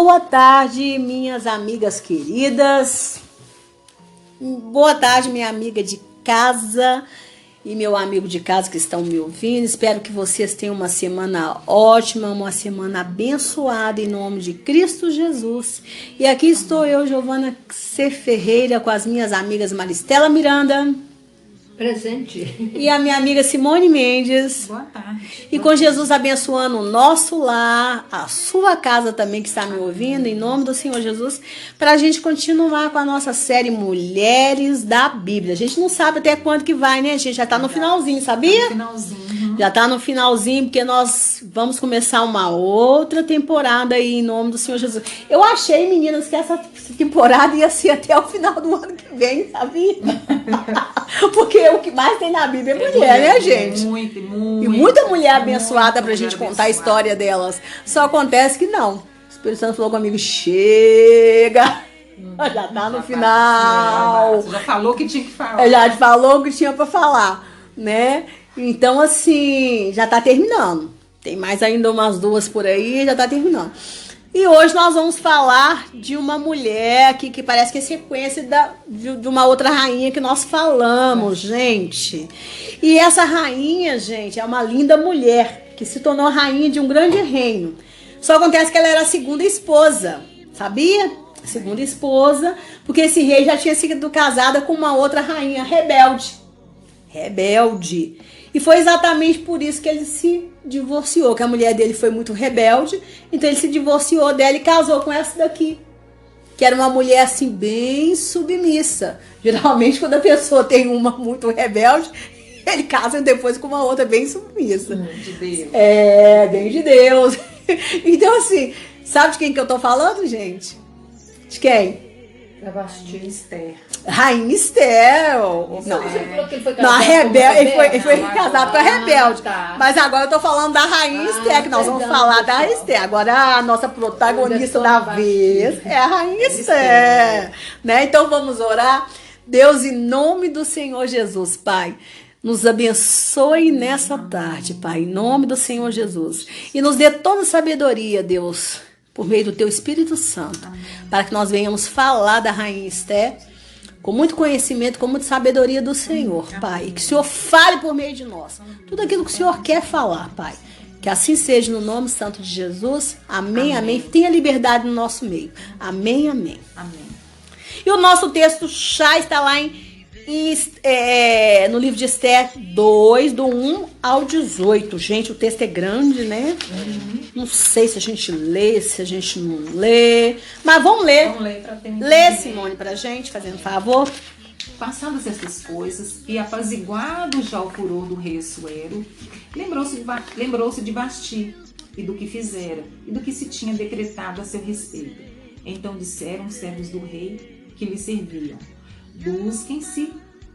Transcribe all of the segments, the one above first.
Boa tarde, minhas amigas queridas. Boa tarde, minha amiga de casa e meu amigo de casa que estão me ouvindo. Espero que vocês tenham uma semana ótima, uma semana abençoada em nome de Cristo Jesus. E aqui estou eu, Giovana C. Ferreira, com as minhas amigas Maristela Miranda. Presente. E a minha amiga Simone Mendes. Boa tarde. E com Jesus abençoando o nosso lar, a sua casa também que está me ouvindo, em nome do Senhor Jesus, para a gente continuar com a nossa série Mulheres da Bíblia. A gente não sabe até quando que vai, né, gente? Já está no finalzinho, sabia? Tá no finalzinho. Já está no finalzinho, porque nós vamos começar uma outra temporada aí, em nome do Senhor Jesus. Eu achei, meninas, que essa temporada ia ser até o final do ano que vem, sabia? Porque o que mais tem na Bíblia é mulher, né, gente? Muito. E muita mulher abençoada pra gente contar a história delas. Só acontece que não. O Espírito Santo falou comigo, chega! Já tá no final. Você já falou que tinha que falar. Já falou que tinha pra falar, né? Então, assim, já tá terminando. Tem mais ainda umas duas por aí, já tá terminando. E hoje nós vamos falar de uma mulher que parece que é sequência de uma outra rainha que nós falamos, gente. E essa rainha, gente, é uma linda mulher que se tornou rainha de um grande reino. Só acontece que ela era a segunda esposa, sabia? Segunda esposa, porque esse rei já tinha sido casada com uma outra rainha rebelde. E foi exatamente por isso que ele se divorciou, que a mulher dele foi muito rebelde, então ele se divorciou dela e casou com essa daqui, que era uma mulher assim bem submissa. Geralmente quando a pessoa tem uma muito rebelde, ele casa depois com uma outra bem submissa. De Deus. É, bem de Deus. Então assim, sabe de quem que eu tô falando, gente? De quem? Da Vasti Esther. Rainha Esther. Não, Você falou que ele foi casado não, a com rebelde, ele foi Rebelde? casado com a rebelde. Tá. Mas agora eu tô falando da Rainha Esther, que nós vamos falar da Esther. Agora a nossa protagonista da vez é a Rainha Esther. Né? Então vamos orar. Deus, em nome do Senhor Jesus, Pai, nos abençoe nessa tarde, Pai, em nome do Senhor Jesus. E nos dê toda a sabedoria, Deus, por meio do Teu Espírito Santo, para que nós venhamos falar da Rainha Esther com muito conhecimento, com muita sabedoria do Senhor, Pai. E que o Senhor fale por meio de nós. Tudo aquilo que o Senhor quer falar, Pai. Que assim seja no nome santo de Jesus. Amém, amém. Tenha liberdade no nosso meio. Amém, amém. Amém. E o nosso texto já está lá no livro de Esther 2, do 1 ao 18. Gente, o texto é grande, né? Não sei se a gente lê, se a gente não lê. Mas vamos ler. Vamos ler para ter um Lê, Simone, pra gente, fazendo favor. Passadas essas coisas e apaziguado já o furor do rei Assuero, lembrou-se de Vasti e do que fizera e do que se tinha decretado a seu respeito. Então disseram os servos do rei que lhe serviam: busquem-se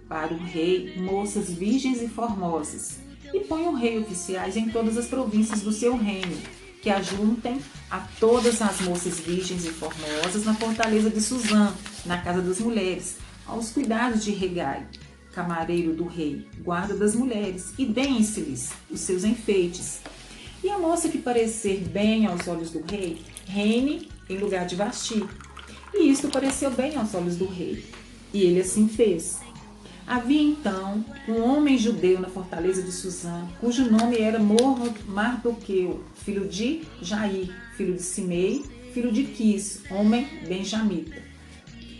para o rei moças virgens e formosas, e ponham o rei oficiais em todas as províncias do seu reino, que ajuntem a todas as moças virgens e formosas na fortaleza de Suzã, na casa das mulheres, aos cuidados de Hegai, camareiro do rei, guarda das mulheres, e deem-se-lhes os seus enfeites. E a moça que parecer bem aos olhos do rei, reine em lugar de Vasti. E isto pareceu bem aos olhos do rei, e ele assim fez. Havia então um homem judeu na fortaleza de Suzã, cujo nome era Mardoqueu, filho de Jair, filho de Simei, filho de Quis, homem benjamita,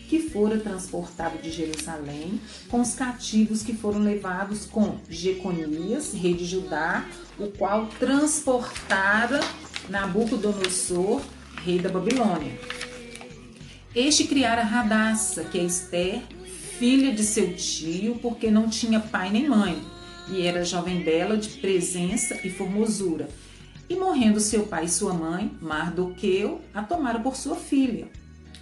que fora transportado de Jerusalém com os cativos que foram levados com Jeconias, rei de Judá, o qual transportara Nabucodonosor, rei da Babilônia. Este criara Radassa, que é Esther, filha de seu tio, porque não tinha pai nem mãe, e era jovem bela de presença e formosura. E morrendo seu pai e sua mãe, Mardoqueu a tomara por sua filha.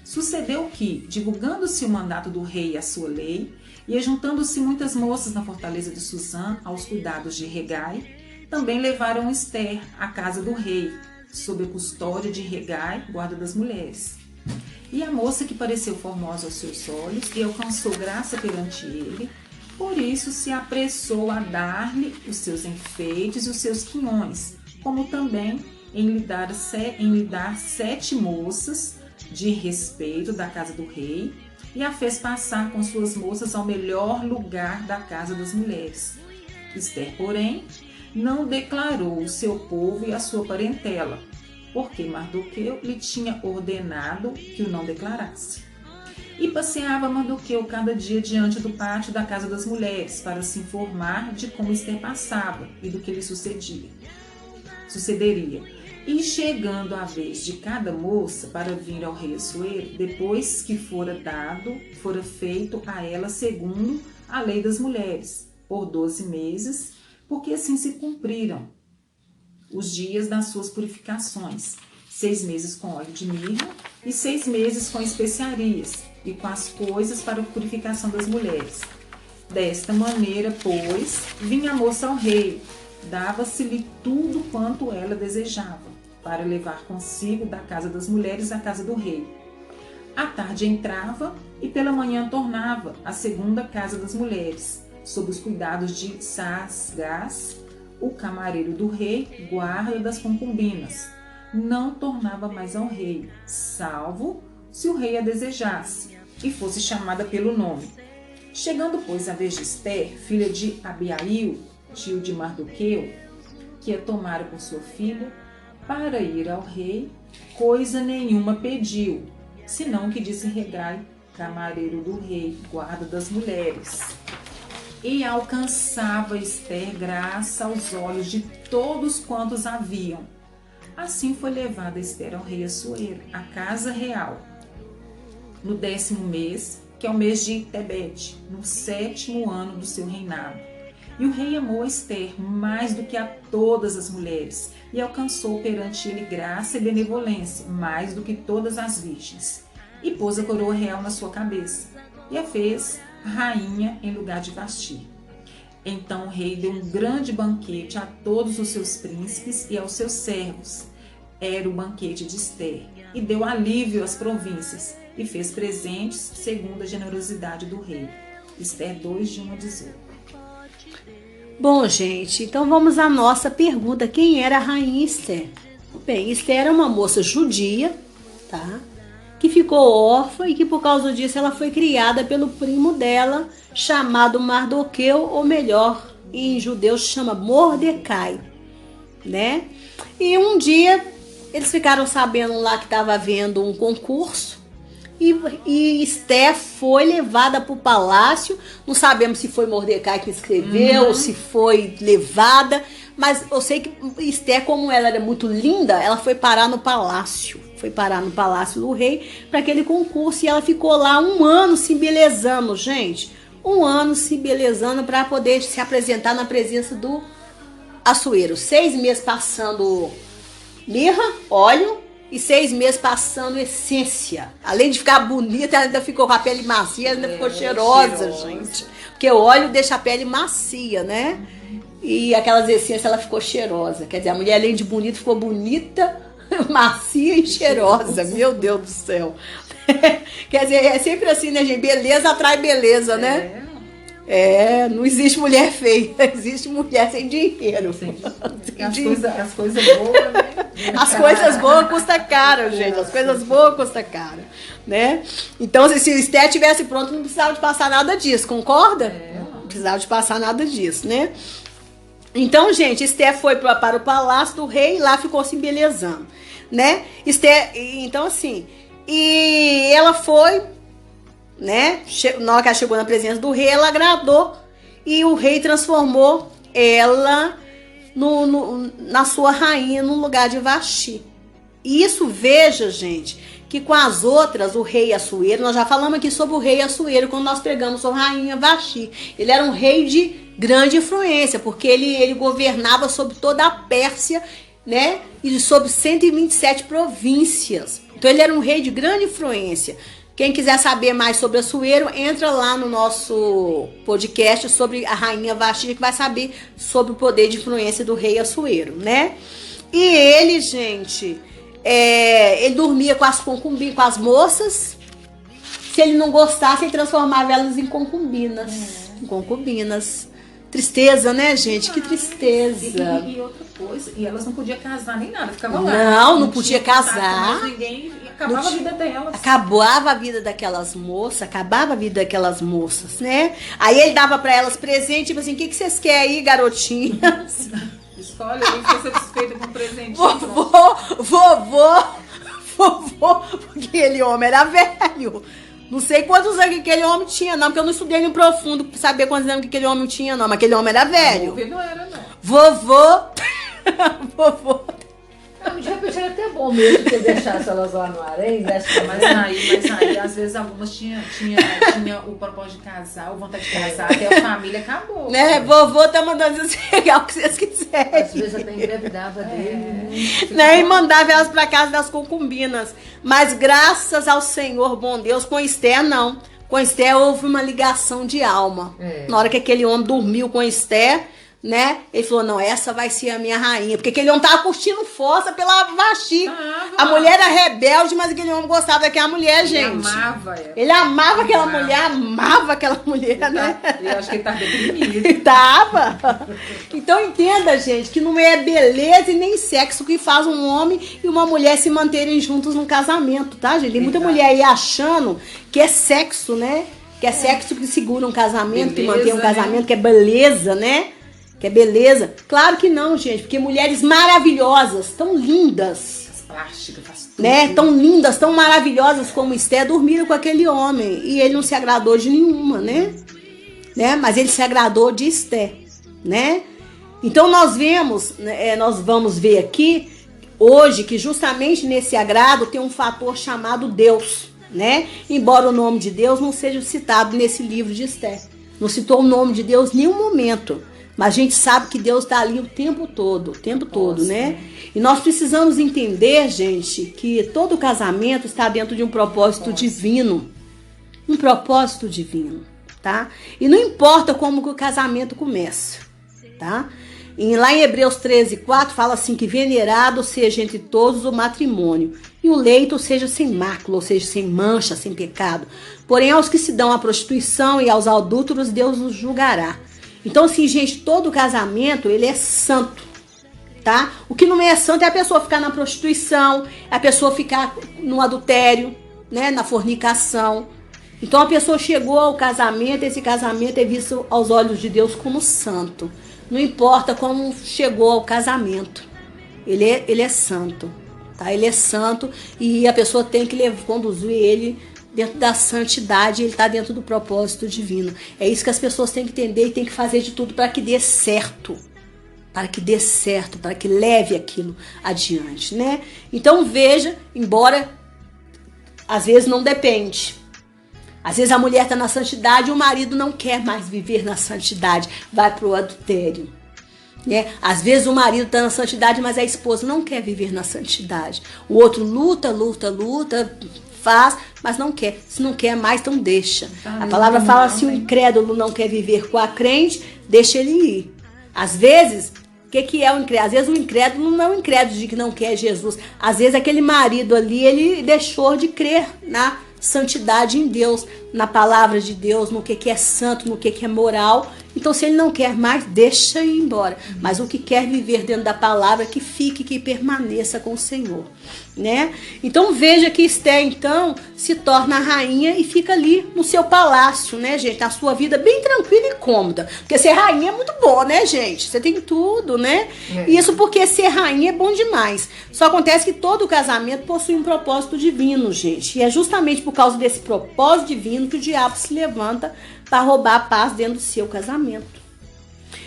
Sucedeu que, divulgando-se o mandato do rei e a sua lei, e ajuntando-se muitas moças na fortaleza de Suzã aos cuidados de Hegai, também levaram Esther à casa do rei, sob a custódia de Hegai, guarda das mulheres. E a moça que pareceu formosa aos seus olhos e alcançou graça perante ele, por isso se apressou a dar-lhe os seus enfeites e os seus quinhões, como também em lhe dar 7 moças de respeito da casa do rei, e a fez passar com suas moças ao melhor lugar da casa das mulheres. Ester, porém, não declarou o seu povo e a sua parentela, porque Mardoqueu lhe tinha ordenado que o não declarasse. E passeava Mardoqueu cada dia diante do pátio da casa das mulheres, para se informar de como Ester passava e do que lhe sucederia. E chegando a vez de cada moça para vir ao rei Assuero, depois que fora feito a ela segundo a lei das mulheres, por 12 meses, porque assim se cumpriram os dias das suas purificações, 6 meses com óleo de mirra e 6 meses com especiarias e com as coisas para a purificação das mulheres. Desta maneira, pois, vinha a moça ao rei, dava-se-lhe tudo quanto ela desejava, para levar consigo da casa das mulheres à casa do rei. À tarde entrava e pela manhã tornava à segunda casa das mulheres, sob os cuidados de Saasgás, o camareiro do rei, guarda das concubinas. Não tornava mais ao rei, salvo se o rei a desejasse, e fosse chamada pelo nome. Chegando, pois, a vez de Ester, filha de Abiail, tio de Mardoqueu, que a tomara por sua filha, para ir ao rei, coisa nenhuma pediu, senão que disse Regai, camareiro do rei, guarda das mulheres. E alcançava Ester graça aos olhos de todos quantos haviam. Assim foi levada Ester ao rei Assuero, à casa real, no 10º mês, que é o mês de Tebete, no 7º ano do seu reinado. E o rei amou a Ester mais do que a todas as mulheres, e alcançou perante ele graça e benevolência, mais do que todas as virgens. E pôs a coroa real na sua cabeça, e a fez rainha em lugar de Vasti. Então o rei deu um grande banquete a todos os seus príncipes e aos seus servos. Era o banquete de Ester, e deu alívio às províncias, e fez presentes segundo a generosidade do rei. Ester 2, de 1 a 18. Bom, gente, então vamos à nossa pergunta. Quem era a rainha Ester? Bem, Ester era uma moça judia, tá? Que ficou órfã e que por causa disso ela foi criada pelo primo dela, chamado Mardoqueu, ou melhor, em judeu chama Mordecai, né? E um dia eles ficaram sabendo lá que estava havendo um concurso, e Ester foi levada para o palácio. Não sabemos se foi Mordecai que escreveu, ou se foi levada, mas eu sei que Ester, como ela era muito linda, ela foi parar no palácio. Foi parar no palácio do rei para aquele concurso, e ela ficou lá 1 ano se embelezando, gente. 1 ano se embelezando para poder se apresentar na presença do Assuero. 6 meses passando mirra, óleo, e 6 meses passando essência. Além de ficar bonita, ela ainda ficou com a pele macia, ainda ficou cheirosa, gente. Porque o óleo deixa a pele macia, né? E aquelas essências, ela ficou cheirosa. Quer dizer, a mulher, além de bonita, ficou bonita, macia e cheirosa. Meu Deus do céu. Quer dizer, é sempre assim, né, gente? Beleza atrai beleza, né? Não existe mulher feia, existe mulher sem dinheiro. As coisas boas, né? As coisas boas custam caro, gente. As coisas boas custam caro, né? Então, se o Ester tivesse pronto, não precisava de passar nada disso, concorda? Não precisava de passar nada disso, né? Então, gente, Ester foi para o palácio do rei e lá ficou se embelezando, né? Ester, então assim, e ela foi, né? Na hora que ela chegou na presença do rei, ela agradou, e o rei transformou ela na sua rainha, no lugar de Vasti. E isso, veja, gente, que com as outras, o rei Assuero, nós já falamos aqui sobre o rei Assuero quando nós pregamos sobre a rainha Vasti. Ele era um rei de grande influência, porque ele governava sobre toda a Pérsia, né? E sobre 127 províncias. Então ele era um rei de grande influência. Quem quiser saber mais sobre Assuero, entra lá no nosso podcast sobre a rainha Vasti, que vai saber sobre o poder de influência do rei Assuero, né? E ele, gente, ele dormia com as concubinas, com as moças. Se ele não gostasse, ele transformava elas em concubinas. Tristeza, né, gente? Que tristeza. E outra coisa, e elas não podiam casar nem nada, ficava lá. Não podia casar. Mais ninguém, e acabava a vida delas. Acabava a vida daquelas moças, acabava a vida daquelas moças, né? Aí ele dava pra elas presente, tipo assim, o que vocês querem aí, garotinhas? Escolhe, alguém fica satisfeita com um presente. Vovô, porque aquele homem era velho. Não sei quantos anos que aquele homem tinha, não, porque eu não estudei no profundo pra saber quantos anos que aquele homem tinha, não. Mas aquele homem era velho. Não era, não. Vovô. De repente era até bom mesmo que deixasse elas lá no harém. Mas aí, às vezes, algumas tinha o propósito de casar, ou vontade de casar, até a família acabou. Né? Vovô tá mandando vocês pegar o que vocês quiserem. Às vezes até engravidava dele. Né? E mandava elas pra casa das concubinas. Mas graças ao Senhor, bom Deus, com Esther não. Com Esther houve uma ligação de alma. Na hora que aquele homem dormiu com Esther, né? Ele falou, não, essa vai ser a minha rainha. Porque aquele homem tava curtindo força pela Vasti. A mulher era rebelde, mas aquele homem gostava daquela mulher, gente. Ele amava aquela mulher, né? Eu acho que ele tava deprimido. Tava. Então entenda, gente, que não é beleza e nem sexo que faz um homem e uma mulher se manterem juntos num casamento, tá, gente? Tem muita mulher aí achando que é sexo, né? Que é sexo que segura um casamento, beleza, que mantém um casamento, né? Que é beleza, né? Que é beleza. Claro que não, gente, porque mulheres maravilhosas, tão lindas, as plásticas, faz tudo, né? Tão lindas, tão maravilhosas como Esther, dormiram com aquele homem e ele não se agradou de nenhuma, né? Mas ele se agradou de Esther, né? Então nós vamos ver aqui hoje que justamente nesse agrado tem um fator chamado Deus, né? Embora o nome de Deus não seja citado nesse livro de Esther, não citou o nome de Deus em nenhum momento. Mas a gente sabe que Deus está ali o tempo todo, né? E nós precisamos entender, gente, que todo casamento está dentro de um propósito divino. Um propósito divino, tá? E não importa como que o casamento começa, tá? Lá em Hebreus 13:4 fala assim, que venerado seja entre todos o matrimônio, e o leito seja sem mácula, ou seja, sem mancha, sem pecado. Porém, aos que se dão à prostituição e aos adúlteros, Deus os julgará. Então, assim, gente, todo casamento, ele é santo, tá? O que não é santo é a pessoa ficar na prostituição, é a pessoa ficar no adultério, né? Na fornicação. Então, a pessoa chegou ao casamento, esse casamento é visto aos olhos de Deus como santo. Não importa como chegou ao casamento, ele é santo, tá? Ele é santo e a pessoa tem que conduzir ele dentro da santidade, ele está dentro do propósito divino. É isso que as pessoas têm que entender e têm que fazer de tudo para que dê certo. Para que leve aquilo adiante, né? Então veja, embora às vezes não depende. Às vezes a mulher está na santidade e o marido não quer mais viver na santidade, vai para o adultério. Né? Às vezes o marido está na santidade, mas a esposa não quer viver na santidade. O outro luta, faz, mas não quer. Se não quer mais, então deixa. A palavra fala assim, o incrédulo não quer viver com a crente, deixa ele ir. Às vezes, o que é o incrédulo? Às vezes o incrédulo não é o incrédulo de que não quer Jesus. Às vezes aquele marido ali, ele deixou de crer na santidade em Deus, na palavra de Deus, no que é santo, no que é moral. Então, se ele não quer mais, deixa ir embora. Mas o que quer viver dentro da palavra, que fique, que permaneça com o Senhor, né? Então, veja que Esther, então, se torna a rainha e fica ali no seu palácio, né, gente? Na sua vida bem tranquila e cômoda. Porque ser rainha é muito bom, né, gente? Você tem tudo, né? Isso porque ser rainha é bom demais. Só acontece que todo casamento possui um propósito divino, gente. E é justamente por causa desse propósito divino que o diabo se levanta para roubar a paz dentro do seu casamento.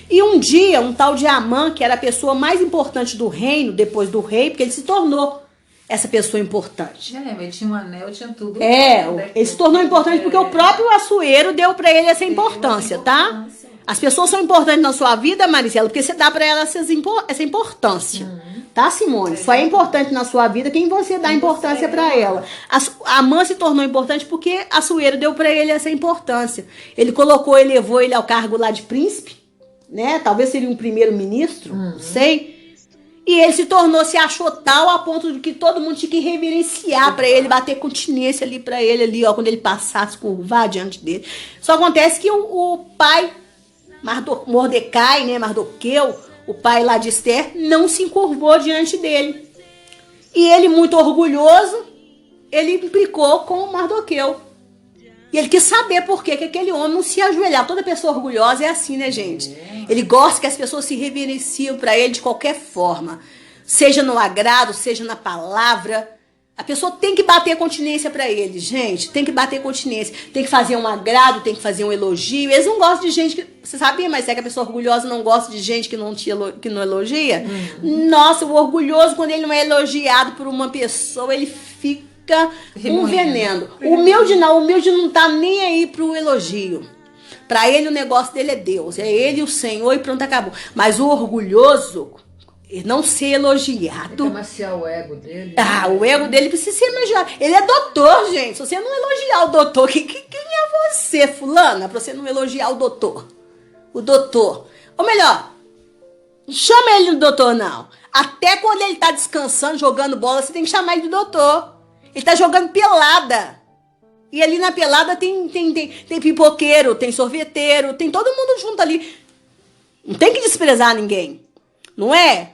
E um dia, um tal de Amã, que era a pessoa mais importante do reino, depois do rei, porque ele se tornou essa pessoa importante. Mas tinha um anel, tinha tudo. Ele se tornou importante porque o próprio Assuero deu para ele essa importância, tá? As pessoas são importantes na sua vida, Maricela, porque você dá para elas essa importância. Tá, Simone? Só é importante na sua vida quem você dá importância para ela. A Amã se tornou importante porque Assuero deu para ele essa importância. Ele elevou ele ao cargo lá de príncipe, né? Talvez seria um primeiro-ministro, não sei. E ele se achou tal a ponto de que todo mundo tinha que reverenciar para ele, bater continência ali para ele, ali, ó, quando ele passasse, curvar diante dele. Só acontece que o pai Mordecai, né, Mardoqueu, o pai lá de Esther, não se encurvou diante dele. E ele, muito orgulhoso, ele implicou com Mardoqueu. E ele quis saber por que aquele homem não se ajoelhava. Toda pessoa orgulhosa é assim, né, gente? Ele gosta que as pessoas se reverenciem para ele de qualquer forma. Seja no agrado, seja na palavra. A pessoa tem que bater continência para ele, gente. Tem que bater continência. Tem que fazer um agrado, tem que fazer um elogio. Eles não gostam de gente que... Você sabia, mas é que a pessoa orgulhosa não gosta de gente que não elogia? Nossa, o orgulhoso, quando ele não é elogiado por uma pessoa, ele fica um veneno. O humilde não tá nem aí pro elogio. Para ele o negócio dele é Deus. É ele o Senhor e pronto, acabou. Mas o orgulhoso... não ser elogiado. Tem que amaciar o ego dele. Ah, o ego dele precisa ser elogiado. Ele é doutor, gente. Se você não elogiar o doutor, quem é você, fulana, pra você não elogiar o doutor? O doutor. Ou melhor, não chama ele de doutor, não. Até quando ele tá descansando, jogando bola, você tem que chamar ele de doutor. Ele tá jogando pelada. E ali na pelada tem pipoqueiro, tem sorveteiro, tem todo mundo junto ali. Não tem que desprezar ninguém. Não é?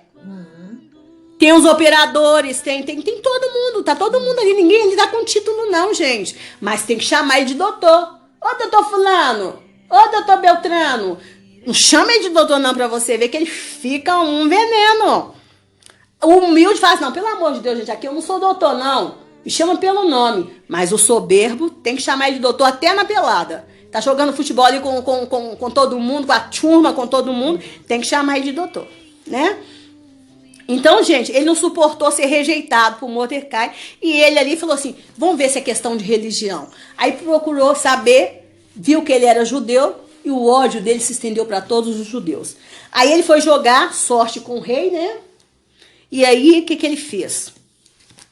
Tem os operadores, tem todo mundo, tá todo mundo ali, ninguém ali tá com título não, gente. Mas tem que chamar ele de doutor. Ô, doutor fulano, ô, doutor Beltrano. Não chama ele de doutor não pra você ver que ele fica um veneno. O humilde fala assim, não, pelo amor de Deus, gente, aqui eu não sou doutor não. Me chama pelo nome. Mas o soberbo tem que chamar ele de doutor até na pelada. Tá jogando futebol ali com todo mundo, com a turma, com todo mundo, tem que chamar ele de doutor, né? Então, gente, ele não suportou ser rejeitado por Mordecai e ele ali falou assim, vamos ver se é questão de religião. Aí procurou saber, viu que ele era judeu e o ódio dele se estendeu para todos os judeus. Aí ele foi jogar sorte com o rei, né? E aí, o que ele fez?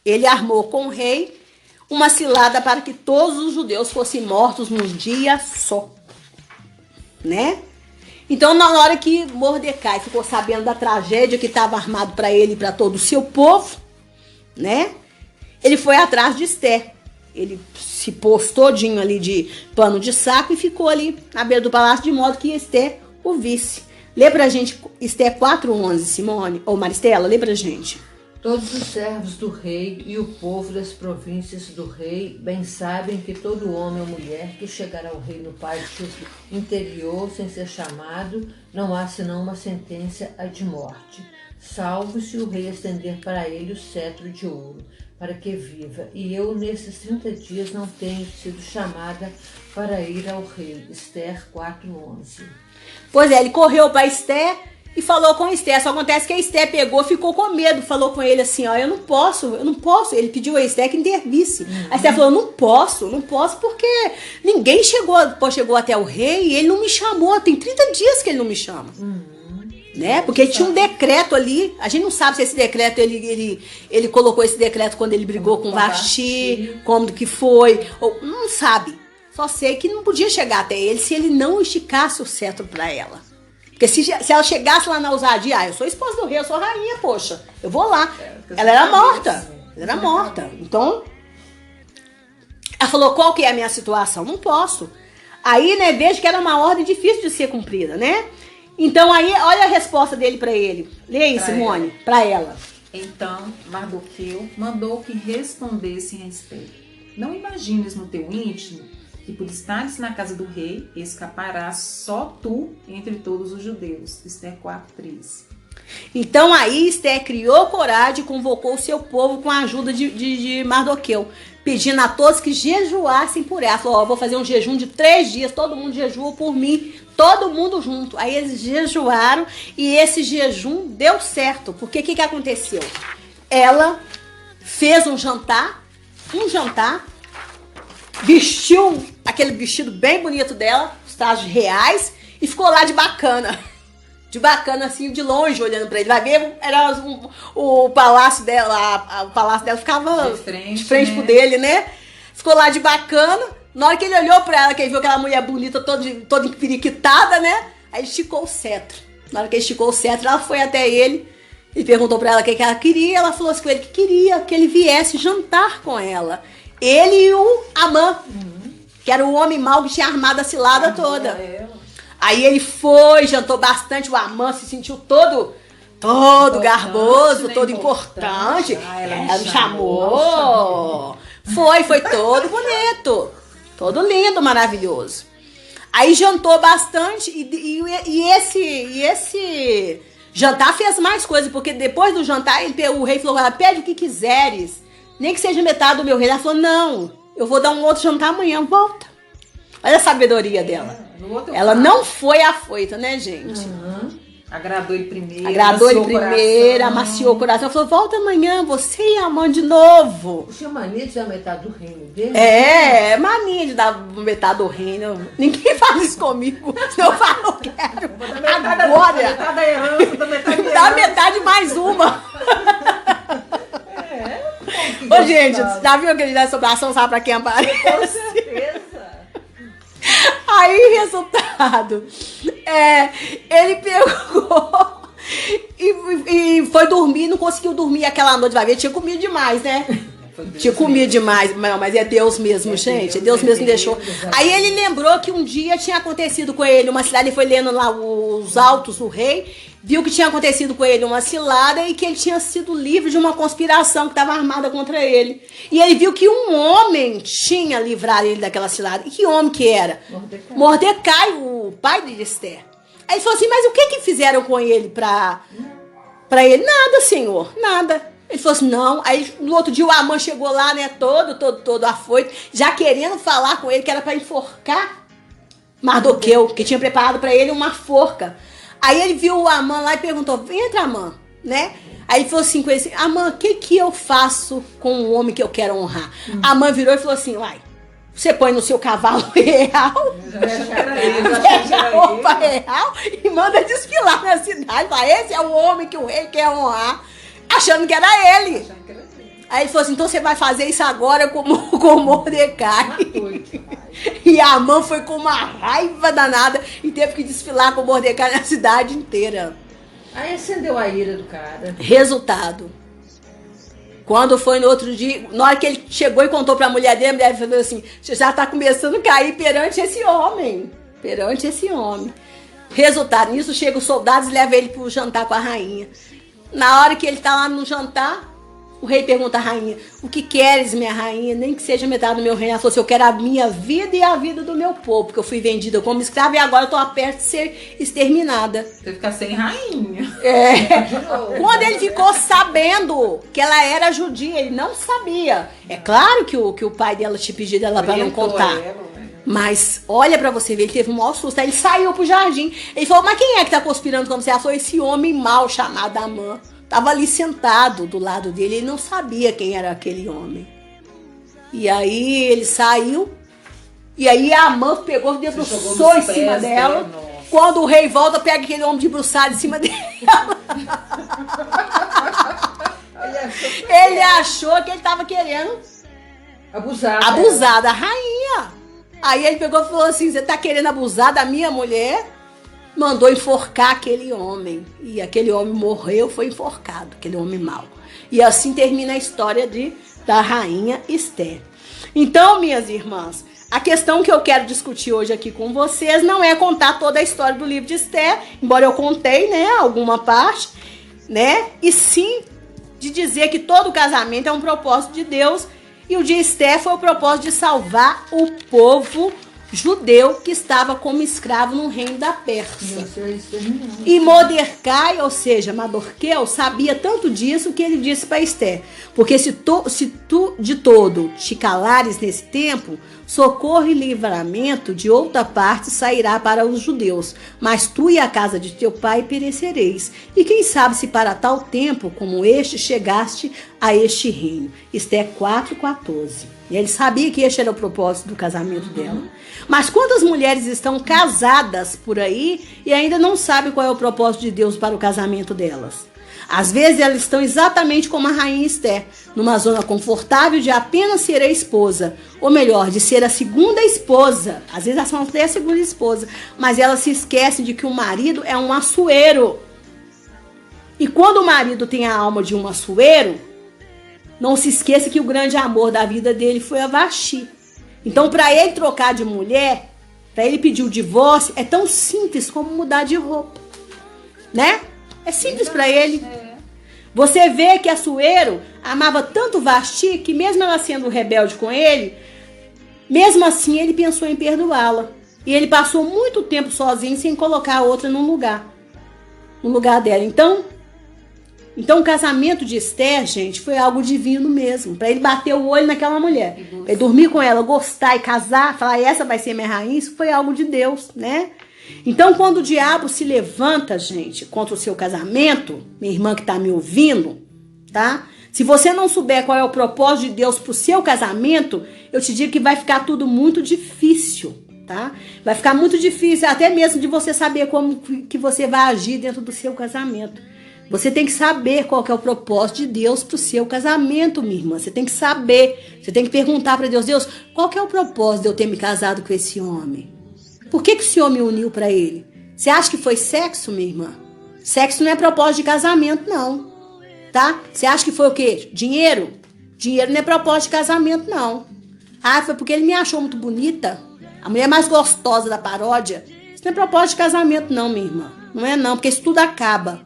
Ele armou com o rei uma cilada para que todos os judeus fossem mortos num dia só, né? Então, na hora que Mordecai ficou sabendo da tragédia que estava armado para ele e para todo o seu povo, né? Ele foi atrás de Esther. Ele se pôs todinho ali de pano de saco e ficou ali na beira do palácio, de modo que Esther o visse. Lê pra gente Esther 4:11, Simone, ou Maristela, lê pra gente. Todos os servos do rei e o povo das províncias do rei bem sabem que todo homem ou mulher que chegar ao rei no pátio interior sem ser chamado, não há senão uma sentença de morte, salvo se o rei estender para ele o cetro de ouro, para que viva. E eu, nesses 30 dias, não tenho sido chamada para ir ao rei. Esther 4:11. Pois é, ele correu para Esther e falou com Esther. Só acontece que a Esther pegou, ficou com medo, falou com ele assim, ó, eu não posso. Ele pediu a Esther que intervisse. A Esther falou, não posso porque ninguém chegou até o rei e ele não me chamou. Tem 30 dias que ele não me chama. Né? Porque tinha um decreto ali. A gente não sabe se esse decreto, ele colocou esse decreto quando ele brigou com Vasti, como que foi. Ou, não sabe. Só sei que não podia chegar até ele se ele não esticasse o cetro para ela. Porque se ela chegasse lá na ousadia, eu sou esposa do rei, eu sou rainha, poxa, eu vou lá. Ela era morta. Ela era morta. Então, ela falou, qual que é a minha situação? Não posso. Aí, né, vejo que era uma ordem difícil de ser cumprida, né? Então, aí, olha a resposta dele para ele. Lê aí, Simone, para ela. Então, Mardoqueu mandou que respondessem a Esther. Não imagines no teu íntimo que por estares na casa do rei, escaparás só tu entre todos os judeus. Esther 4:13. Então aí Esther criou coragem e convocou o seu povo com a ajuda de Mardoqueu, pedindo a todos que jejuassem por ela. Falou, vou fazer um jejum de 3 dias, todo mundo jejua por mim, todo mundo junto. Aí eles jejuaram e esse jejum deu certo, porque o que aconteceu? Ela fez um jantar, vestiu aquele vestido bem bonito dela, os trajes reais, e ficou lá de bacana. De bacana, assim, de longe, olhando pra ele. Vai ver, era o palácio dela, o palácio dela ficava de frente pro dele, né? Ficou lá de bacana. Na hora que ele olhou pra ela, que ele viu aquela mulher bonita, toda empiriquitada, né? Aí ele esticou o cetro. Na hora que ele esticou o cetro, ela foi até ele e perguntou pra ela o que ela queria. Ela falou assim com ele que queria que ele viesse jantar com ela. Ele e o Amã, que era o homem mau que tinha armado a cilada toda. Aí ele foi, jantou bastante, o Amã se sentiu todo garboso, né? todo importante. Ela Me chamou. Foi todo bonito. Todo lindo, maravilhoso. Aí jantou bastante e esse jantar fez mais coisas, porque depois do jantar o rei falou: pede o que quiseres, nem que seja metade do meu reino. Ela falou: não, eu vou dar um outro jantar amanhã, volta. Olha a sabedoria dela. Ela não foi afoita, né, gente? Agradou ele primeiro. Amaciou o coração. Falou: volta amanhã, você e a mãe de novo. O senhor mania de dar metade do reino dele? É mania de dar metade do reino. Ninguém faz isso comigo. Senão eu falo: eu quero. Agora. Dá metade mais uma. Ô, gente, já viu aquele da sobração, sabe pra quem aparece? Com certeza. Aí, resultado, ele pegou e foi dormir, não conseguiu dormir aquela noite, vai ver, tinha comido demais, né? Tinha comido demais, mas é Deus mesmo, gente, é Deus mesmo deixou. Aí ele lembrou que um dia tinha acontecido com ele uma cilada, ele foi lendo lá os autos do rei, viu que tinha acontecido com ele uma cilada e que ele tinha sido livre de uma conspiração que estava armada contra ele. E ele viu que um homem tinha livrado ele daquela cilada. E que homem que era? Mordecai, o pai de Esther. Aí ele falou assim: mas o que fizeram com ele pra ele? Nada, senhor, nada. Ele falou assim: não. Aí no outro dia o Amã chegou lá, né, todo afoito, já querendo falar com ele que era pra enforcar Mardoqueu, que tinha preparado pra ele uma forca. Aí ele viu o Amã lá e perguntou: entra, Amã, né? Aí ele falou assim com ele: Amã, o que eu faço com o homem que eu quero honrar? Amã virou e falou assim: uai, você põe no seu cavalo real, veste a roupa real e manda desfilar na cidade. Fala: esse é o homem que o rei quer honrar, achando que era ele. Aí ele falou assim: então você vai fazer isso agora com Mordecai. E a Amã foi com uma raiva danada e teve que desfilar com Mordecai na cidade inteira. Aí acendeu a ira do cara. Resultado: quando foi no outro dia, na hora que ele chegou e contou pra mulher dele, a mulher falou assim: você já tá começando a cair perante esse homem. Resultado: nisso chegam os soldados e levam ele pro jantar com a rainha. Na hora que ele tá lá no jantar, o rei pergunta à rainha: o que queres, minha rainha? Nem que seja metade do meu reino. Ela falou assim: eu quero a minha vida e a vida do meu povo, porque eu fui vendida como escrava e agora eu tô a perto de ser exterminada. Você fica sem rainha. Quando ele ficou sabendo que ela era judia, ele não sabia. É claro que o pai dela tinha pedido ela pra não contar. Mas olha pra você ver, ele teve um maior susto. Aí ele saiu pro jardim. Ele falou: mas quem é que tá conspirando como você? Ela falou: esse homem mau chamado Amã. Tava ali sentado do lado dele, ele não sabia quem era aquele homem. E aí ele saiu, e aí a Amã pegou, debruçou em cima dela. Quando o rei volta, pega aquele homem debruçado em cima dela. Ele achou que ele tava querendo abusar da rainha. Aí ele pegou e falou assim: você tá querendo abusar da minha mulher? Mandou enforcar aquele homem. E aquele homem morreu, foi enforcado, aquele homem mau. E assim termina a história da rainha Esther. Então, minhas irmãs, a questão que eu quero discutir hoje aqui com vocês não é contar toda a história do livro de Esther, embora eu contei, né, alguma parte, né? E sim de dizer que todo casamento é um propósito de Deus. E o de Esther foi o propósito de salvar o povo judeu que estava como escravo no reino da Pérsia. E Mordecai, ou seja, Mardoqueu, sabia tanto disso que ele disse para Esther: porque se tu de todo te calares nesse tempo, socorro e livramento de outra parte sairá para os judeus, mas tu e a casa de teu pai perecereis. E quem sabe se para tal tempo como este chegaste a este reino. Esther 4:14. E ele sabia que este era o propósito do casamento dela. Mas quantas mulheres estão casadas por aí e ainda não sabem qual é o propósito de Deus para o casamento delas? Às vezes elas estão exatamente como a rainha Esther, numa zona confortável de apenas ser a esposa, ou melhor, de ser a segunda esposa. Às vezes elas vão ter a segunda esposa, mas elas se esquecem de que o marido é um açoeiro. E quando o marido tem a alma de um açoeiro, não se esqueça que o grande amor da vida dele foi a Vasti. Então, para ele trocar de mulher, para ele pedir o divórcio é tão simples como mudar de roupa, né? É simples para ele. Você vê que Assuero amava tanto Vasti que mesmo ela sendo rebelde com ele, mesmo assim ele pensou em perdoá-la. E ele passou muito tempo sozinho sem colocar a outra no lugar dela. Então o casamento de Esther, gente, foi algo divino mesmo. Para ele bater o olho naquela mulher, pra ele dormir com ela, gostar e casar, falar, essa vai ser minha rainha, isso foi algo de Deus, né? Então, quando o diabo se levanta, gente, contra o seu casamento, minha irmã que tá me ouvindo, tá? Se você não souber qual é o propósito de Deus pro seu casamento, eu te digo que vai ficar tudo muito difícil, tá? Vai ficar muito difícil, até mesmo de você saber como que você vai agir dentro do seu casamento. Você tem que saber qual que é o propósito de Deus pro seu casamento, minha irmã. Você tem que saber, você tem que perguntar para Deus, Deus, qual que é o propósito de eu ter me casado com esse homem? Por que o Senhor me uniu para ele? Você acha que foi sexo, minha irmã? Sexo não é propósito de casamento, não. Tá? Você acha que foi o quê? Dinheiro? Dinheiro não é propósito de casamento, não. Ah, foi porque ele me achou muito bonita. A mulher mais gostosa da paródia. Isso não é propósito de casamento, não, minha irmã. Não é não, porque isso tudo acaba.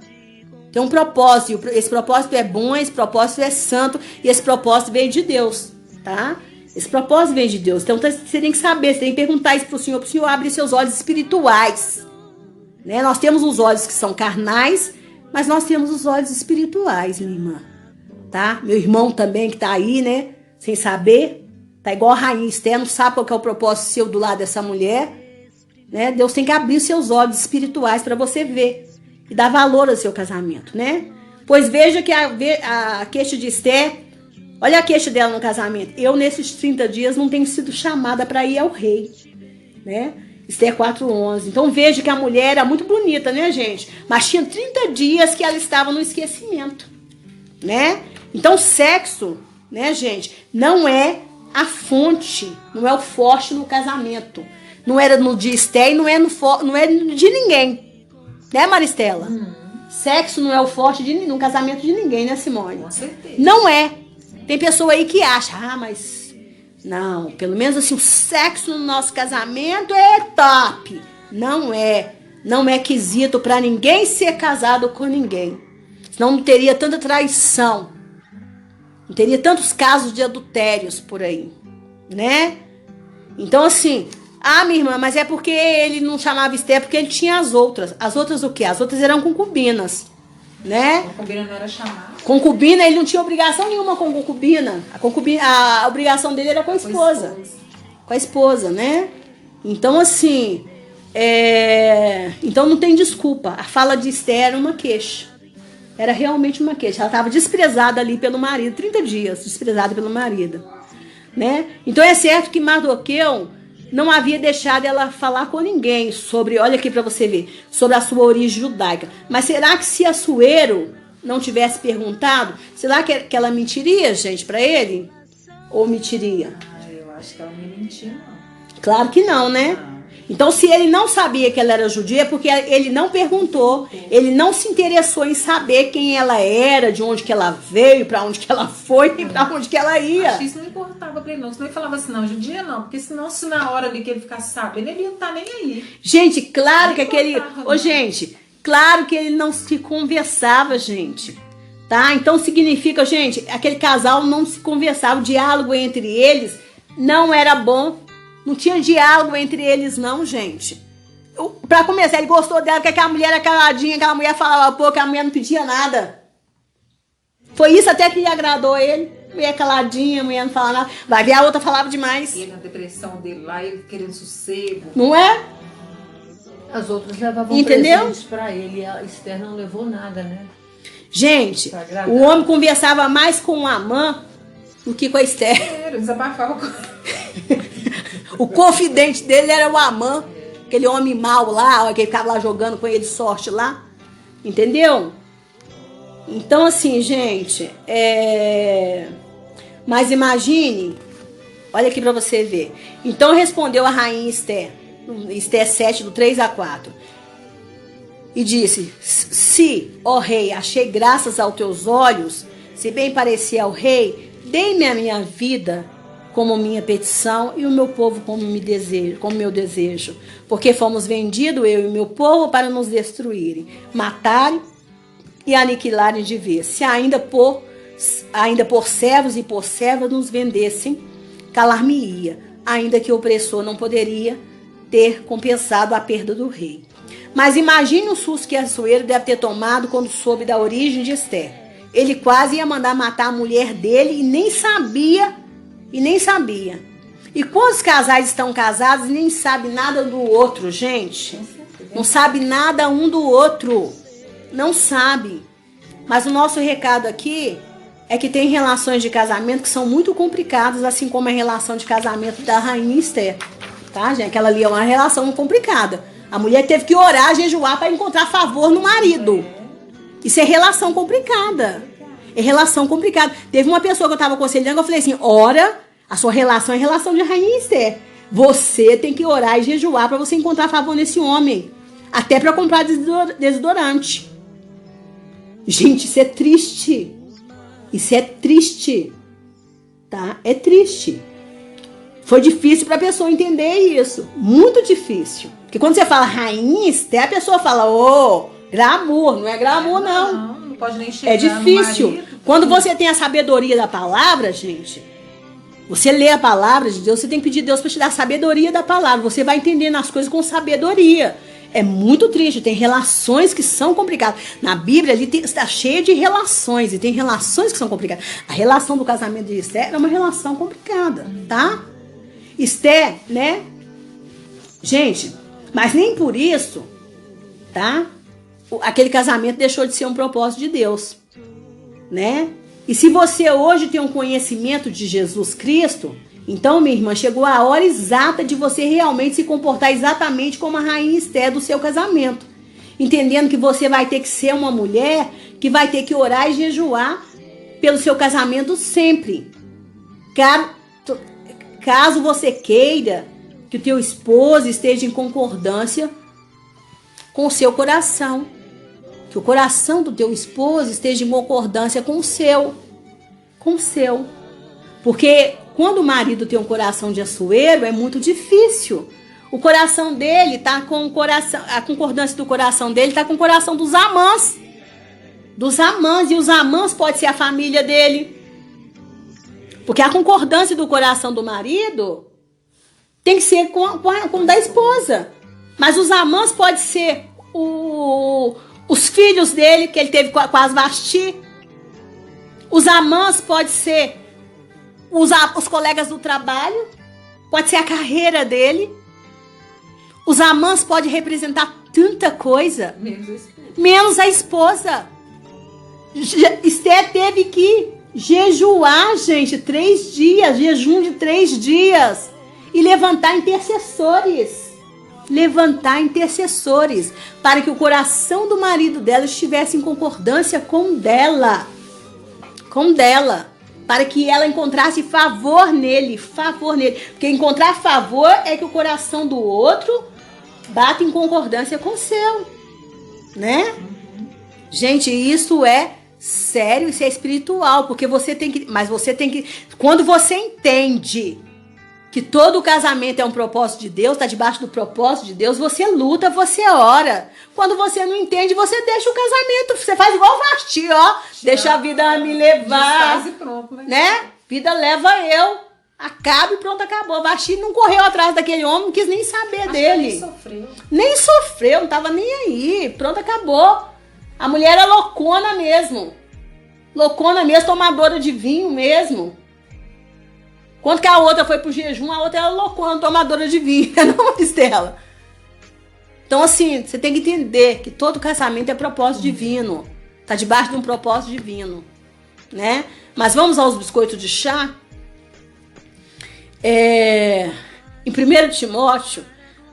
Tem um propósito. Esse propósito é bom, esse propósito é santo. E esse propósito veio de Deus, tá? Esse propósito vem de Deus. Então você tem que saber, você tem que perguntar isso pro Senhor abrir seus olhos espirituais. Né? Nós temos os olhos que são carnais, mas nós temos os olhos espirituais, minha irmã. Tá? Meu irmão também que tá aí, né? Sem saber. Tá igual a rainha Esther, não sabe qual que é o propósito seu do lado dessa mulher. Né? Deus tem que abrir seus olhos espirituais para você ver. E dar valor ao seu casamento, né? Pois veja que a queixa de Esther... Olha a queixa dela no casamento. Eu, nesses 30 dias, não tenho sido chamada para ir ao rei. Né? Esther 4:11. Então, veja que a mulher era muito bonita, né, gente? Mas tinha 30 dias que ela estava no esquecimento. Né? Então, sexo, né, gente, não é a fonte, não é o forte no casamento. Não era no de Esther e não é de ninguém. Né, Maristela? Sexo não é o forte no casamento de ninguém, né, Simone? Com certeza. Não é. Tem pessoa aí que acha, mas não, pelo menos assim, o sexo no nosso casamento é top. Não é. Não é quesito pra ninguém ser casado com ninguém. Senão não teria tanta traição. Não teria tantos casos de adultérios por aí, né? Então assim, minha irmã, mas é porque ele não chamava Esther, porque ele tinha as outras. As outras o quê? As outras eram concubinas, né? Concubina não era chamada. Concubina, ele não tinha obrigação nenhuma com concubina. A obrigação dele era com a esposa. Com a esposa, né? Então, assim, então não tem desculpa. A fala de Esther era uma queixa. Era realmente uma queixa. Ela estava desprezada ali pelo marido, 30 dias, desprezada pelo marido, né? Então é certo que Mardoqueu não havia deixado ela falar com ninguém sobre, olha aqui para você ver, sobre a sua origem judaica. Mas será que se Assuero não tivesse perguntado, será que ela mentiria, gente, para ele? Ou mentiria? Eu acho que ela não mentiu, não. Claro que não, né? Então, se ele não sabia que ela era judia, é porque ele não perguntou, ele não se interessou em saber quem ela era, de onde que ela veio, para onde que ela foi e para onde que ela ia. Acho que isso não importava pra ele, não. Senão ele falava assim, não, judia não, porque senão se na hora ali que ele ficasse sabendo, ele ia estar nem aí. Gente, claro que aquele... gente, claro que ele não se conversava, gente. Tá? Então significa, gente, aquele casal não se conversava, o diálogo entre eles não era bom. Não tinha diálogo entre eles, não, gente. Pra começar, ele gostou dela, que aquela mulher era caladinha, aquela mulher falava pouco, a mulher não pedia nada. Foi isso até que lhe agradou ele. Mulher caladinha, a mulher não falava nada. Vai ver, a outra falava demais. E ele na depressão dele lá, ele querendo sossego. Não é? As outras levavam Entendeu? presentes pra ele e a Esther não levou nada, né? Gente, o homem conversava mais com a Amã do que com a Esther. Era, desabafava com O confidente dele era o Amã, aquele homem mau lá, que ficava lá jogando com ele sorte lá. Entendeu? Então, assim, gente, mas imagine, olha aqui pra você ver. Então respondeu a rainha Esther, Esther 7, do 3-4. E disse, se, ó rei, achei graças aos teus olhos, se bem parecia ao rei, dei-me a minha vida como minha petição e o meu povo como meu desejo. Porque fomos vendidos, eu e meu povo, para nos destruírem, matarem e aniquilarem de vez. Se ainda por servos e por servas nos vendessem, calar-me-ia, ainda que o opressor não poderia ter compensado a perda do rei. Mas imagine o susto que Assuero deve ter tomado quando soube da origem de Esther. Ele quase ia mandar matar a mulher dele e nem sabia. E quantos casais estão casados e nem sabem nada do outro, gente? Não sabe nada um do outro. Não sabe. Mas o nosso recado aqui é que tem relações de casamento que são muito complicadas, assim como a relação de casamento da rainha Esther. Tá, gente? Aquela ali é uma relação complicada. A mulher teve que orar, jejuar para encontrar favor no marido. Isso é relação complicada. É relação complicada. Teve uma pessoa que eu estava aconselhando, eu falei assim, ora, a sua relação é relação de rainha Esther. Você tem que orar e jejuar para você encontrar favor nesse homem. Até para comprar desodorante. Gente, isso é triste. Isso é triste. Tá? É triste. Foi difícil para a pessoa entender isso. Muito difícil. Porque quando você fala rainha Esther, a pessoa fala, glamour. Não é glamour, não. Não pode nem chegar. É difícil. No marido. Quando você tem a sabedoria da palavra, gente, você lê a palavra de Deus, você tem que pedir a Deus para te dar a sabedoria da palavra. Você vai entendendo as coisas com sabedoria. É muito triste, tem relações que são complicadas. Na Bíblia ali está cheio de relações, e tem relações que são complicadas. A relação do casamento de Esther é uma relação complicada, tá? Esther, né? Gente, mas nem por isso, tá? Aquele casamento deixou de ser um propósito de Deus, né? E se você hoje tem um conhecimento de Jesus Cristo, então, minha irmã, chegou a hora exata de você realmente se comportar exatamente como a rainha Esther do seu casamento. Entendendo que você vai ter que ser uma mulher que vai ter que orar e jejuar pelo seu casamento sempre. Caso você queira que o teu esposo esteja em concordância com o seu coração. Que o coração do teu esposo esteja em concordância com o seu. Com o seu. Porque quando o marido tem um coração de Assuero, é muito difícil. O coração dele tá com o coração, a concordância do coração dele tá com o coração dos amãs. Dos amãs, e os amãs pode ser a família dele. Porque a concordância do coração do marido tem que ser com o da esposa. Mas os amãs pode ser os filhos dele, que ele teve com as Vasti. Os amãs pode ser os colegas do trabalho, pode ser a carreira dele. Os amãs pode representar tanta coisa, menos a esposa. Esther teve que jejuar, gente, 3 dias, jejum de 3 dias, e levantar intercessores. Levantar intercessores, para que o coração do marido dela estivesse em concordância com dela. Com dela. Para que ela encontrasse favor nele. Porque encontrar favor é que o coração do outro bate em concordância com o seu. Né? Gente, isso é sério, isso é espiritual. Porque você tem que... Mas você tem que... Quando você entende que todo casamento é um propósito de Deus, está debaixo do propósito de Deus, você luta, você ora. Quando você não entende, você deixa o casamento. Você faz igual o Vasti, ó. Deixa a vida me levar. Desfaz e pronto, né? Vida leva eu. Acaba e pronto, acabou. Vasti não correu atrás daquele homem, não quis nem saber dele. Nem sofreu. Nem sofreu, não tava nem aí. Pronto, acabou. A mulher era loucona mesmo. Loucona mesmo, tomadora de vinho mesmo. Quando que a outra foi pro jejum, a outra era loucona, tomadora de vinho. Não, Estela. Então, assim, você tem que entender que todo casamento é propósito divino. Tá debaixo de um propósito divino, né? Mas vamos aos biscoitos de chá. Em 1 Timóteo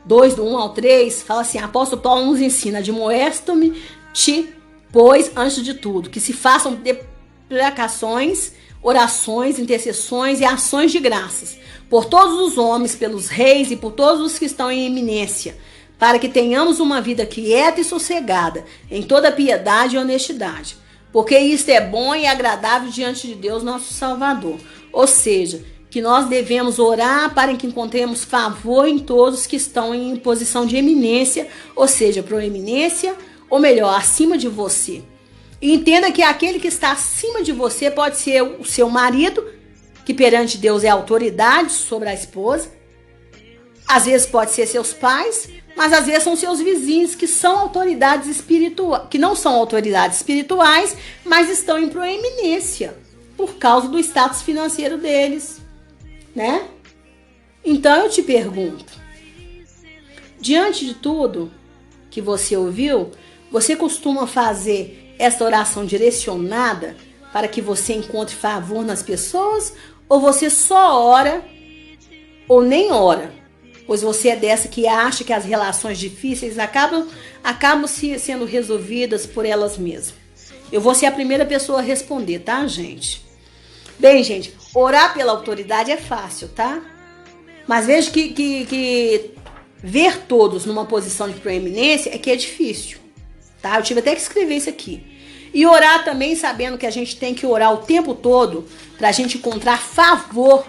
2, do 1 ao 3, fala assim, apóstolo Paulo nos ensina, admoesto-me-te, pois, antes de tudo, que se façam deprecações, orações, intercessões e ações de graças por todos os homens, pelos reis e por todos os que estão em eminência, para que tenhamos uma vida quieta e sossegada, em toda piedade e honestidade, porque isto é bom e agradável diante de Deus, nosso Salvador. Ou seja, que nós devemos orar para que encontremos favor em todos que estão em posição de eminência, ou seja, proeminência, ou melhor, acima de você. E entenda que aquele que está acima de você pode ser o seu marido, que perante Deus é autoridade sobre a esposa. Às vezes pode ser seus pais, mas às vezes são seus vizinhos, que são autoridades espirituais, que não são autoridades espirituais, mas estão em proeminência por causa do status financeiro deles, né? Então eu te pergunto, diante de tudo que você ouviu, você costuma fazer essa oração direcionada para que você encontre favor nas pessoas, ou você só ora ou nem ora? Pois você é dessa que acha que as relações difíceis acabam sendo resolvidas por elas mesmas. Eu vou ser a primeira pessoa a responder, tá, gente? Bem, gente, orar pela autoridade é fácil, tá? Mas vejo que ver todos numa posição de proeminência é que é difícil, tá? Eu tive até que escrever isso aqui. E orar também sabendo que a gente tem que orar o tempo todo para a gente encontrar favor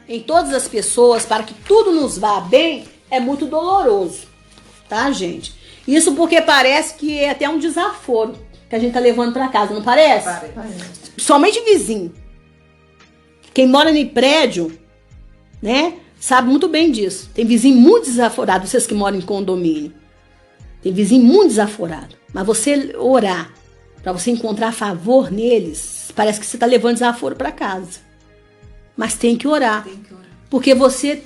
em todas as pessoas, para que tudo nos vá bem, é muito doloroso, tá, gente? Isso porque parece que é até um desaforo que a gente tá levando para casa, não parece? Parece. Somente vizinho. Quem mora em prédio, né, sabe muito bem disso. Tem vizinho muito desaforado, vocês que moram em condomínio. Tem vizinho muito desaforado. Mas você orar para você encontrar favor neles, parece que você tá levando desaforo para casa. Mas tem que orar. Tem que orar. Porque você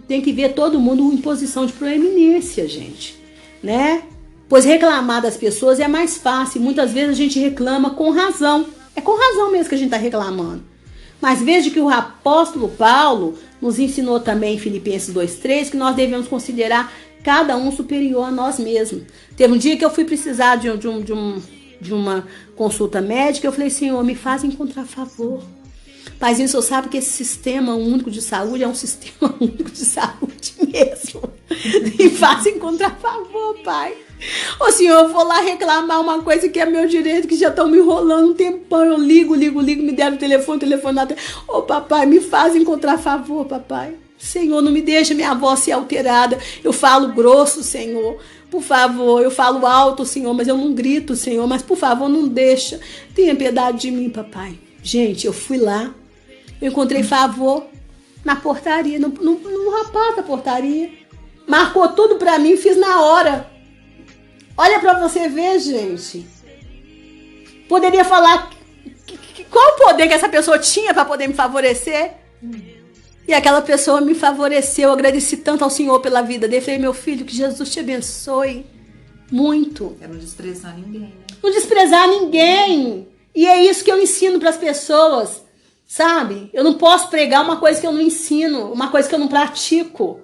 tem que ver todo mundo em posição de proeminência, gente, né? Pois reclamar das pessoas é mais fácil. Muitas vezes a gente reclama com razão. É com razão mesmo que a gente está reclamando. Mas veja que o apóstolo Paulo nos ensinou também em Filipenses 2:3 que nós devemos considerar cada um superior a nós mesmos. Teve um dia que eu fui precisar de uma consulta médica. Eu falei, Senhor, me faz encontrar favor. Paizinho, o senhor sabe que esse sistema único de saúde é um sistema único de saúde mesmo. E faz encontrar favor, pai. Ô senhor, eu vou lá reclamar uma coisa que é meu direito, que já estão me enrolando um tempão. Eu ligo, me deram o telefone na tela. Ô papai, me faz encontrar favor, papai. Senhor, não me deixa minha voz ser alterada. Eu falo grosso, Senhor. Por favor, eu falo alto, Senhor, mas eu não grito, Senhor. Mas por favor, não deixa. Tenha piedade de mim, papai. Gente, eu fui lá. Eu encontrei favor na portaria, no rapaz da portaria. Marcou tudo pra mim, fiz na hora. Olha pra você ver, gente. Poderia falar qual o poder que essa pessoa tinha pra poder me favorecer. E aquela pessoa me favoreceu. Eu agradeci tanto ao Senhor pela vida dele. Falei, meu filho, que Jesus te abençoe muito. É não desprezar ninguém, né? Não desprezar ninguém. E é isso que eu ensino pras pessoas. Sabe? Eu não posso pregar uma coisa que eu não ensino, uma coisa que eu não pratico.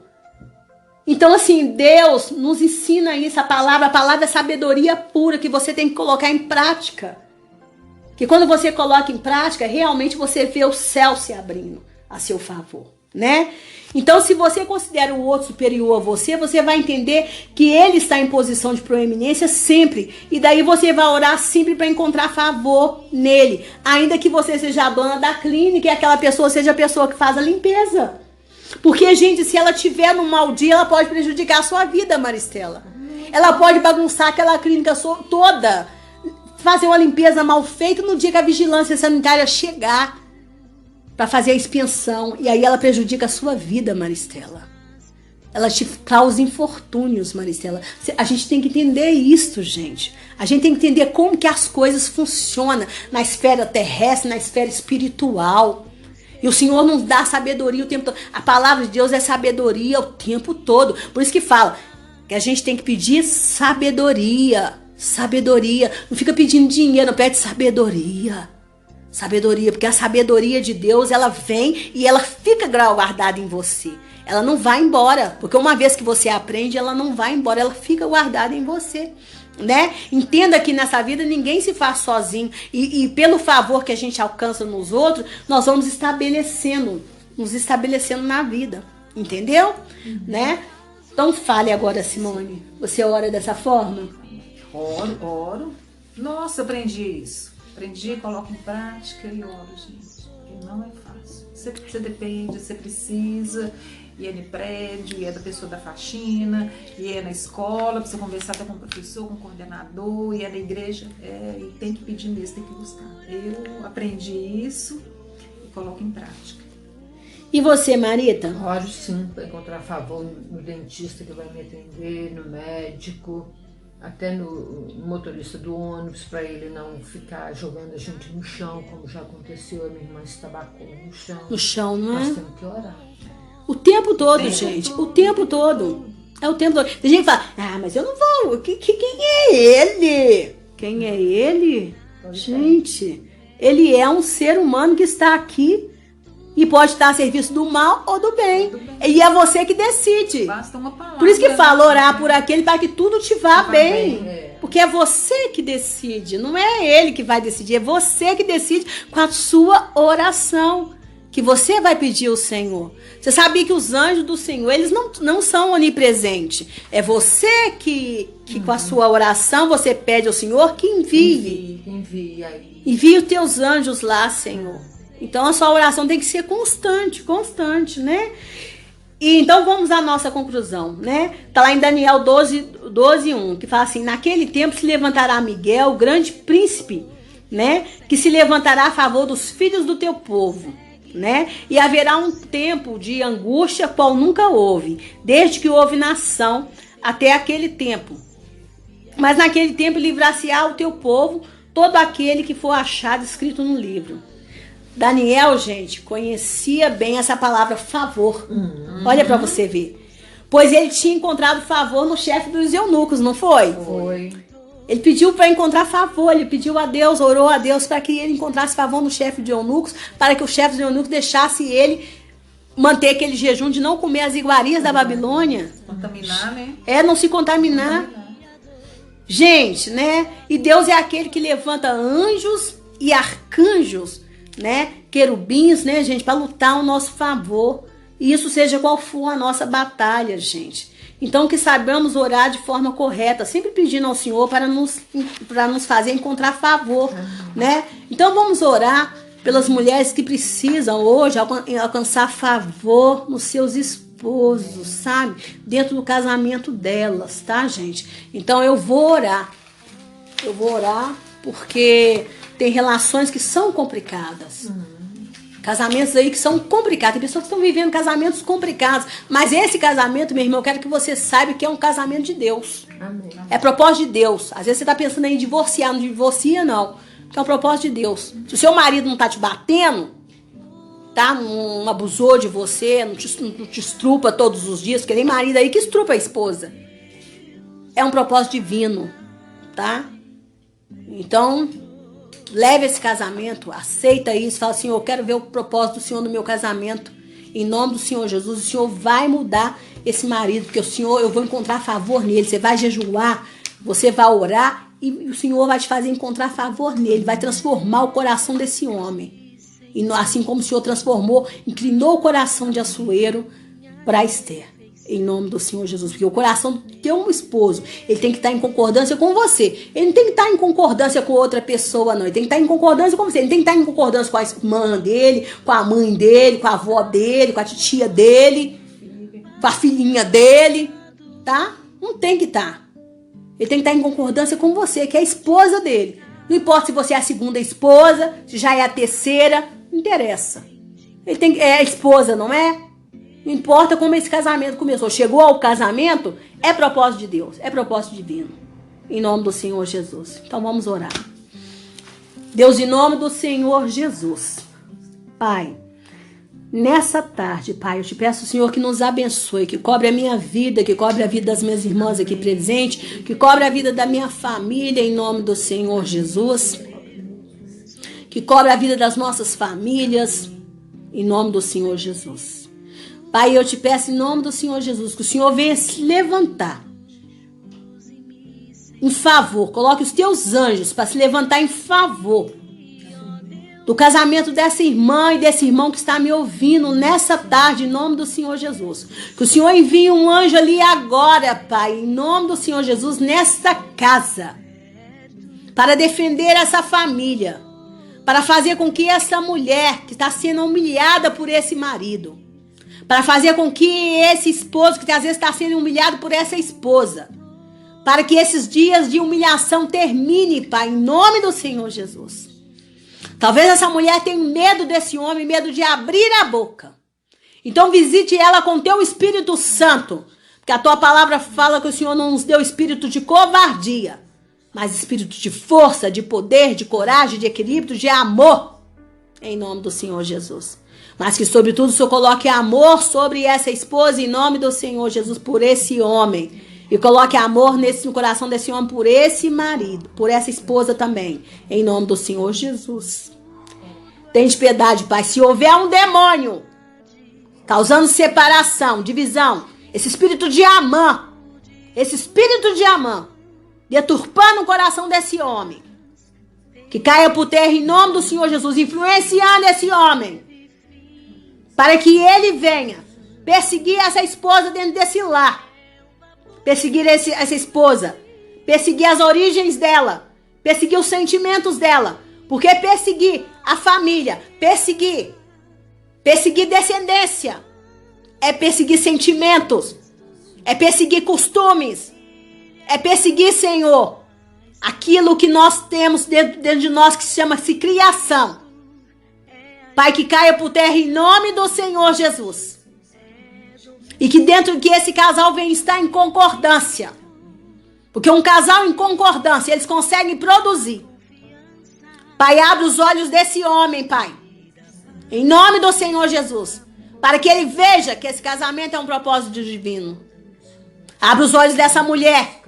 Então, assim, Deus nos ensina isso, a palavra é sabedoria pura que você tem que colocar em prática. Que quando você coloca em prática, realmente você vê o céu se abrindo a seu favor, né? Então, se você considera o outro superior a você, você vai entender que ele está em posição de proeminência sempre. E daí você vai orar sempre para encontrar favor nele. Ainda que você seja a dona da clínica e aquela pessoa seja a pessoa que faz a limpeza. Porque, gente, se ela tiver num mau dia, ela pode prejudicar a sua vida, Maristela. Ela pode bagunçar aquela clínica toda. Fazer uma limpeza mal feita no dia que a vigilância sanitária chegar para fazer a inspeção, e aí ela prejudica a sua vida, Maristela. Ela te causa infortúnios, Maristela. A gente tem que entender isso, gente. A gente tem que entender como que as coisas funcionam na esfera terrestre, na esfera espiritual. E o Senhor nos dá sabedoria o tempo todo. A palavra de Deus é sabedoria o tempo todo. Por isso que fala que a gente tem que pedir sabedoria. Sabedoria. Não fica pedindo dinheiro, não pede sabedoria. Sabedoria, porque a sabedoria de Deus, ela vem e ela fica guardada em você. Ela não vai embora, porque uma vez que você aprende, ela não vai embora, ela fica guardada em você, né? Entenda que nessa vida ninguém se faz sozinho e pelo favor que a gente alcança nos outros, nós vamos nos estabelecendo na vida, entendeu? Né? Então fale agora, Simone, você ora dessa forma? Oro. Nossa, aprendi isso. Aprendi, coloco em prática e oro, gente. Porque não é fácil. Você depende, você precisa, e é no prédio, e é da pessoa da faxina, e é na escola, precisa conversar até com o professor, com o coordenador, e é na igreja, e tem que pedir mesmo, tem que buscar. Eu aprendi isso e coloco em prática. E você, Marita? Oro sim para encontrar favor no dentista que vai me atender, no médico, até no motorista do ônibus, para ele não ficar jogando a gente no chão, como já aconteceu, a minha irmã se tabacou no chão. No chão, não é? Nós temos que orar. O tempo todo, gente. O tempo todo. É o tempo todo. Tem gente que fala, mas eu não vou. Quem é ele? Quem é ele? Gente, ele é um ser humano que está aqui e pode estar a serviço do mal ou do bem. E é você que decide. Basta uma palavra. Por isso que fala orar por aquele para que tudo te vá bem. bem. Porque é você que decide. Não é ele que vai decidir. É você que decide com a sua oração. Que você vai pedir ao Senhor. Você sabia que os anjos do Senhor, eles não são onipresentes. É você que com a sua oração, você pede ao Senhor que envie. Envie os teus anjos lá, Senhor. Então a sua oração tem que ser constante, né? E então vamos à nossa conclusão, né? Tá lá em Daniel 12:1, que fala assim: naquele tempo se levantará Miguel, o grande príncipe, né? Que se levantará a favor dos filhos do teu povo, né? E haverá um tempo de angústia qual nunca houve, desde que houve nação até aquele tempo. Mas naquele tempo livrar-se-á o teu povo, todo aquele que for achado escrito no livro. Daniel, gente, conhecia bem essa palavra favor. Olha para você ver. Pois ele tinha encontrado favor no chefe dos eunucos, não foi? Foi. Ele pediu para encontrar favor, ele pediu a Deus, orou a Deus para que ele encontrasse favor no chefe de eunucos, para que o chefe dos eunucos deixasse ele manter aquele jejum de não comer as iguarias da Babilônia. Contaminar, né? Não se contaminar. Gente, né? E Deus é aquele que levanta anjos e arcanjos, né? Querubins, né, gente? Para lutar ao nosso favor. E isso seja qual for a nossa batalha, gente. Então que saibamos orar de forma correta, sempre pedindo ao Senhor para nos fazer encontrar favor, né? Então vamos orar pelas mulheres que precisam hoje alcançar favor nos seus esposos, sabe? Dentro do casamento delas, tá, gente? Então eu vou orar porque tem relações que são complicadas. Casamentos aí que são complicados. Tem pessoas que estão vivendo casamentos complicados. Mas esse casamento, meu irmão, eu quero que você saiba que é um casamento de Deus. Amém. É propósito de Deus. Às vezes você está pensando em divorciar. Não divorcia, não. Que é um propósito de Deus. Se o seu marido não está te batendo, tá? Não abusou de você, não te estrupa todos os dias, porque tem marido aí que estrupa a esposa. É um propósito divino, tá? Então, leve esse casamento, aceita isso, fala assim, eu quero ver o propósito do Senhor no meu casamento. Em nome do Senhor Jesus, o Senhor vai mudar esse marido, porque o Senhor, eu vou encontrar favor nele. Você vai jejuar, você vai orar e o Senhor vai te fazer encontrar favor nele, vai transformar o coração desse homem. E assim como o Senhor transformou, inclinou o coração de Assuero para Esther. Em nome do Senhor Jesus. Porque o coração do teu esposo, ele tem que estar em concordância com você. Ele não tem que estar em concordância com outra pessoa, não. Ele tem que estar em concordância com você. Ele tem que estar em concordância com a irmã dele, com a mãe dele, com a avó dele, com a titia dele, com a filhinha dele, tá? Não tem que estar. Ele tem que estar em concordância com você, que é a esposa dele. Não importa se você é a segunda esposa, se já é a terceira, não interessa. É a esposa, não é? Não importa como esse casamento começou. Chegou ao casamento, é propósito de Deus. É propósito divino. Em nome do Senhor Jesus. Então vamos orar. Deus, em nome do Senhor Jesus. Pai, nessa tarde, Pai, eu te peço, Senhor, que nos abençoe, que cobre a minha vida, que cobre a vida das minhas irmãs aqui presentes, que cobre a vida da minha família, em nome do Senhor Jesus. Que cobre a vida das nossas famílias, em nome do Senhor Jesus. Pai, eu te peço em nome do Senhor Jesus, que o Senhor venha se levantar em favor, coloque os teus anjos para se levantar em favor do casamento dessa irmã e desse irmão que está me ouvindo nessa tarde, em nome do Senhor Jesus. Que o Senhor envie um anjo ali agora, Pai, em nome do Senhor Jesus, nesta casa, para defender essa família, para fazer com que essa mulher que está sendo humilhada por esse marido, para fazer com que esse esposo que às vezes está sendo humilhado por essa esposa, para que esses dias de humilhação termine, Pai, em nome do Senhor Jesus. Talvez essa mulher tenha medo desse homem, medo de abrir a boca. Então visite ela com teu Espírito Santo, porque a tua palavra fala que o Senhor não nos deu espírito de covardia, mas espírito de força, de poder, de coragem, de equilíbrio, de amor, em nome do Senhor Jesus. Mas que, sobretudo, o Senhor coloque amor sobre essa esposa, em nome do Senhor Jesus, por esse homem. E coloque amor no coração desse homem por esse marido, por essa esposa também, em nome do Senhor Jesus. Tem piedade, Pai. Se houver um demônio causando separação, divisão, esse espírito de Amã, deturpando o coração desse homem, que caia por terra em nome do Senhor Jesus, influenciando esse homem, para que ele venha perseguir essa esposa dentro desse lar, perseguir essa esposa, perseguir as origens dela, perseguir os sentimentos dela, porque perseguir a família, perseguir descendência, é perseguir sentimentos, é perseguir costumes, é perseguir, Senhor, aquilo que nós temos dentro de nós que chama-se criação. Pai, que caia por terra em nome do Senhor Jesus. E que esse casal venha estar em concordância. Porque um casal em concordância, eles conseguem produzir. Pai, abre os olhos desse homem, Pai. Em nome do Senhor Jesus. Para que ele veja que esse casamento é um propósito divino. Abre os olhos dessa mulher.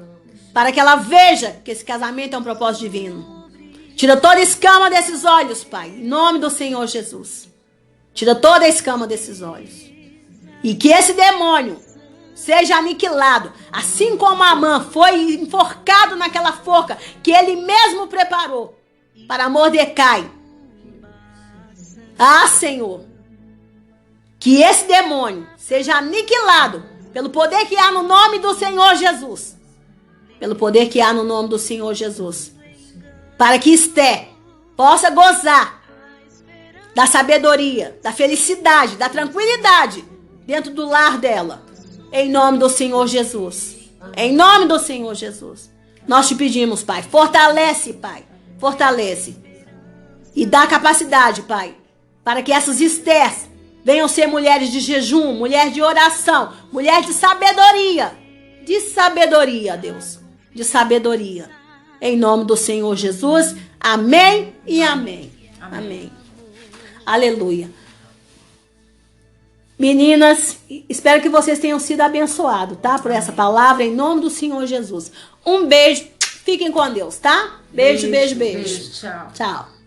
Para que ela veja que esse casamento é um propósito divino. Tira toda a escama desses olhos, Pai. Em nome do Senhor Jesus. Tira toda a escama desses olhos. E que esse demônio seja aniquilado. Assim como Amã foi enforcado naquela forca que ele mesmo preparou para Mordecai. Ah, Senhor. Que esse demônio seja aniquilado pelo poder que há no nome do Senhor Jesus. Pelo poder que há no nome do Senhor Jesus. Para que Esther possa gozar da sabedoria, da felicidade, da tranquilidade dentro do lar dela. Em nome do Senhor Jesus. Em nome do Senhor Jesus. Nós te pedimos, Pai. Fortalece, Pai. Fortalece. E dá capacidade, Pai. Para que essas Estés venham ser mulheres de jejum, mulheres de oração, mulheres de sabedoria. De sabedoria, Deus. De sabedoria. Em nome do Senhor Jesus. Amém e amém. Amém. Aleluia. Meninas, espero que vocês tenham sido abençoados, tá? Por essa palavra, em nome do Senhor Jesus. Um beijo. Fiquem com Deus, tá? Beijo. Beijo, tchau. Tchau.